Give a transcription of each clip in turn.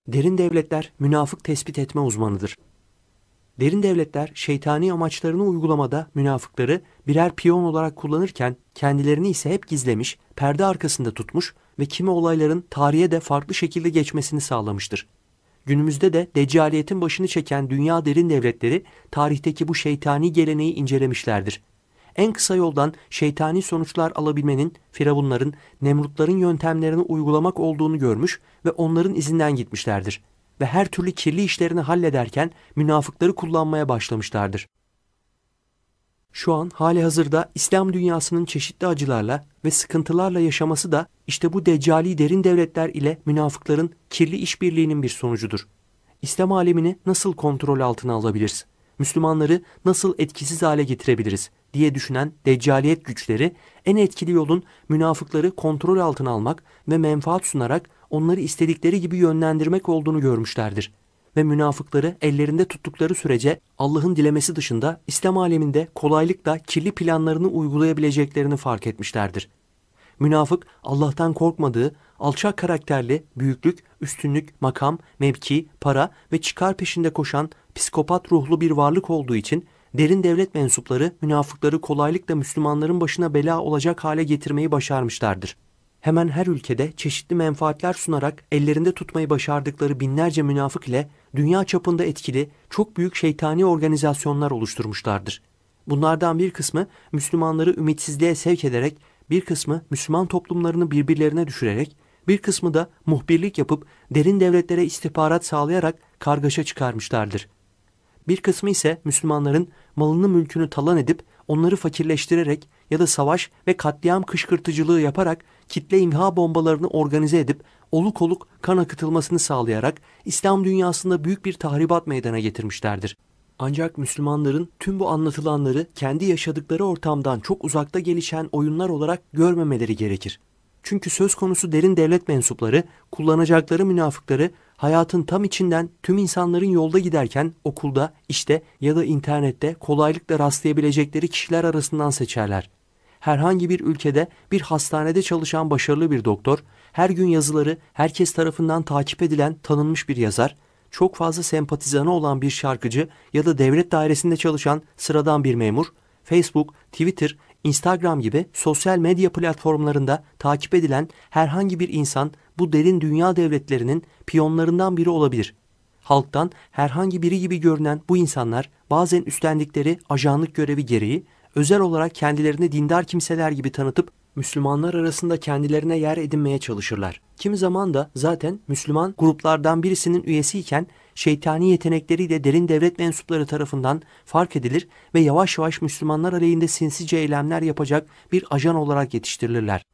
Derin devletler münafık tespit etme uzmanıdır. Derin devletler şeytani amaçlarını uygulamada münafıkları birer piyon olarak kullanırken kendilerini ise hep gizlemiş, perde arkasında tutmuş ve kimi olayların tarihe de farklı şekilde geçmesini sağlamıştır. Günümüzde de deccaliyetin başını çeken dünya derin devletleri tarihteki bu şeytani geleneği incelemişlerdir. En kısa yoldan şeytani sonuçlar alabilmenin Firavunların, Nemrutların yöntemlerini uygulamak olduğunu görmüş ve onların izinden gitmişlerdir. Ve her türlü kirli işlerini hallederken münafıkları kullanmaya başlamışlardır. Şu an hali hazırda İslam dünyasının çeşitli acılarla ve sıkıntılarla yaşaması da işte bu deccali derin devletler ile münafıkların kirli işbirliğinin bir sonucudur. İslam alemini nasıl kontrol altına alabiliriz? Müslümanları nasıl etkisiz hale getirebiliriz diye düşünen deccaliyet güçleri en etkili yolun münafıkları kontrol altına almak ve menfaat sunarak onları istedikleri gibi yönlendirmek olduğunu görmüşlerdir. Ve münafıkları ellerinde tuttukları sürece Allah'ın dilemesi dışında İslam aleminde kolaylıkla kirli planlarını uygulayabileceklerini fark etmişlerdir. Münafık Allah'tan korkmadığı, alçak karakterli, büyüklük, üstünlük, makam, mevki, para ve çıkar peşinde koşan psikopat ruhlu bir varlık olduğu için derin devlet mensupları münafıkları kolaylıkla Müslümanların başına bela olacak hale getirmeyi başarmışlardır. Hemen her ülkede çeşitli menfaatler sunarak ellerinde tutmayı başardıkları binlerce münafık ile dünya çapında etkili çok büyük şeytani organizasyonlar oluşturmuşlardır. Bunlardan bir kısmı Müslümanları ümitsizliğe sevk ederek, bir kısmı Müslüman toplumlarını birbirlerine düşürerek, bir kısmı da muhbirlik yapıp derin devletlere istihbarat sağlayarak kargaşa çıkarmışlardır. Bir kısmı ise Müslümanların malını mülkünü talan edip onları fakirleştirerek ya da savaş ve katliam kışkırtıcılığı yaparak kitle imha bombalarını organize edip oluk oluk kan akıtılmasını sağlayarak İslam dünyasında büyük bir tahribat meydana getirmişlerdir. Ancak Müslümanların tüm bu anlatılanları kendi yaşadıkları ortamdan çok uzakta gelişen oyunlar olarak görmemeleri gerekir. Çünkü söz konusu derin devlet mensupları kullanacakları münafıkları hayatın tam içinden tüm insanların yolda giderken okulda, işte ya da internette kolaylıkla rastlayabilecekleri kişiler arasından seçerler. Herhangi bir ülkede bir hastanede çalışan başarılı bir doktor, her gün yazıları herkes tarafından takip edilen tanınmış bir yazar, çok fazla sempatizanı olan bir şarkıcı ya da devlet dairesinde çalışan sıradan bir memur, Facebook, Twitter, Instagram gibi sosyal medya platformlarında takip edilen herhangi bir insan bu derin dünya devletlerinin piyonlarından biri olabilir. Halktan herhangi biri gibi görünen bu insanlar bazen üstlendikleri ajanlık görevi gereği özel olarak kendilerini dindar kimseler gibi tanıtıp Müslümanlar arasında kendilerine yer edinmeye çalışırlar. Kimi zaman da zaten Müslüman gruplardan birisinin üyesiyken şeytani yetenekleriyle derin devlet mensupları tarafından fark edilir ve yavaş yavaş Müslümanlar aleyhinde sinsice eylemler yapacak bir ajan olarak yetiştirilirler.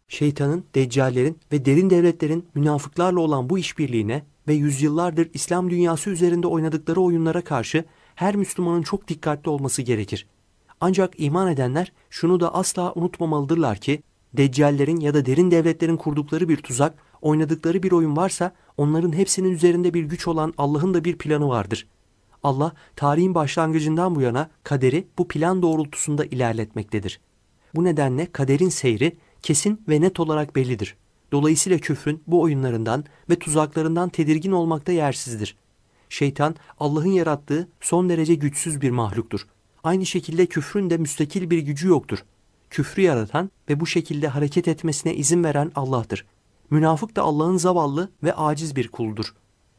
Şeytanın, deccallerin ve derin devletlerin münafıklarla olan bu işbirliğine ve yüzyıllardır İslam dünyası üzerinde oynadıkları oyunlara karşı her Müslümanın çok dikkatli olması gerekir. Ancak iman edenler şunu da asla unutmamalıdırlar ki, deccallerin ya da derin devletlerin kurdukları bir tuzak, oynadıkları bir oyun varsa onların hepsinin üzerinde bir güç olan Allah'ın da bir planı vardır. Allah tarihin başlangıcından bu yana kaderi bu plan doğrultusunda ilerletmektedir. Bu nedenle kaderin seyri kesin ve net olarak bellidir. Dolayısıyla küfrün bu oyunlarından ve tuzaklarından tedirgin olmakta yersizdir. Şeytan Allah'ın yarattığı son derece güçsüz bir mahluktur. Aynı şekilde küfrün de müstakil bir gücü yoktur. Küfrü yaratan ve bu şekilde hareket etmesine izin veren Allah'tır. Münafık da Allah'ın zavallı ve aciz bir kuludur.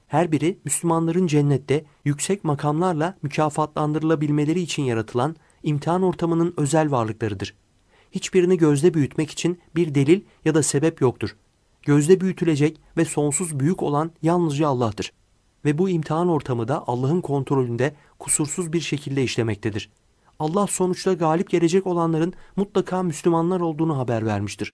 Her biri Müslümanların cennette yüksek makamlarla mükafatlandırılabilmeleri için yaratılan imtihan ortamının özel varlıklarıdır. Hiçbirini gözde büyütmek için bir delil ya da sebep yoktur. Gözde büyütülecek ve sonsuz büyük olan yalnızca Allah'tır. Ve bu imtihan ortamı da Allah'ın kontrolünde kusursuz bir şekilde işlemektedir. Allah sonuçta galip gelecek olanların mutlaka Müslümanlar olduğunu haber vermiştir.